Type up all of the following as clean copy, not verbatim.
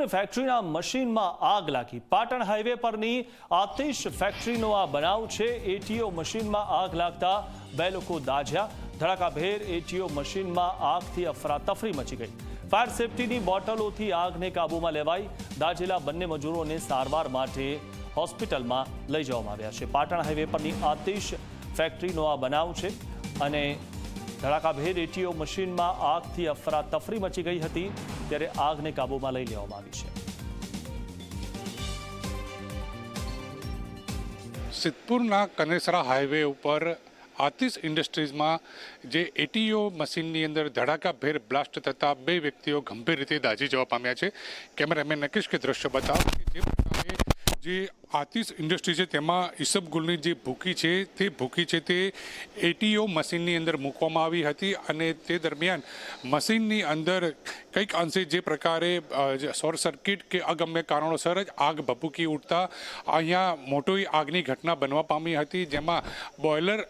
સિદ્ધપુરની ફેક્ટરીના મશીનમાં આગ લાગી। પાટણ હાઈવે પરની આતિશ ફેક્ટરીનો આ બનાવ છે। એટીઓ મશીનમાં આગ લાગતા બે લોકો દાઝ્યા। ધડાકાભેર એટીઓ મશીનમાં આગથી અફરાતફરી મચી ગઈ। ફાયર સેફટીની બોટલોથી આગને કાબૂમાં લેવાઈ। દાઝેલા બંને મજૂરોને સારવાર માટે હોસ્પિટલમાં લઈ જવામાં આવ્યા છે। પાટણ હાઈવે પરની આતિશ ફેક્ટરીનો આ બનાવ છે અને ધડાકાભેર એટીઓ મશીનમાં આગથી અફરાતફરી મચી ગઈ હતી, ત્યારે આગને કાબૂમાં લઈ લેવામાં આવી છે। સિદ્ધપુરના કનેસરા હાઈવે ઉપર આતિશ ઇન્ડસ્ટ્રીઝમાં જે એટીઓ મશીનની અંદર ધડાકાભેર બ્લાસ્ટ થતા બે વ્યક્તિઓ ગંભીર રીતે દાઝી જવા પામ્યા છે। કેમેરામેન નકેશ કે દ્રશ્ય બતાવો કે જે પ્રકારે જે આતિશ ઇન્ડસ્ટ્રી છે તેમાં ઈસબગુલની જે ભૂકી છે તે એટીઓ મશીનની અંદર મૂકવામાં આવી હતી અને તે દરમિયાન મશીનની અંદર કંઈક અંશે જે પ્રકારે શોર્ટ સર્કિટ કે અગમ્ય કારણોસર જ આગ ભભૂકી ઉઠતા અહીંયા મોટી આગની ઘટના બનવા પામી હતી, જેમાં બોઇલર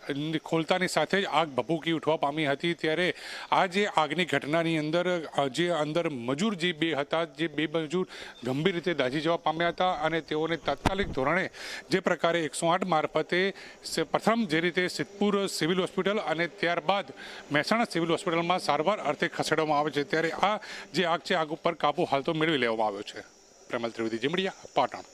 ખોલતાની સાથે જ આગ ભભૂકી ઉઠવા પામી હતી। ત્યારે આ જે આગની ઘટનાની અંદર મજૂર જે બે હતા, જે બે મજૂર ગંભીર રીતે દાઝી જવા પામ્યા હતા અને તેઓને તાત્કાલિક ધોરણે જે પ્રકારે 108 મારફતે પ્રથમ જે રીતે સિદ્ધપુર સિવિલ હોસ્પિટલ અને ત્યારબાદ મહેસાણા સિવિલ હોસ્પિટલમાં સારવાર અર્થે ખસેડવામાં આવે છે। ત્યારે આ જે આગ છે, આગ ઉપર કાબુ હાલ તો મેળવી લેવામાં આવ્યો છે। પ્રેમલ ત્રિવેદી, જીમડિયા, પાટણ।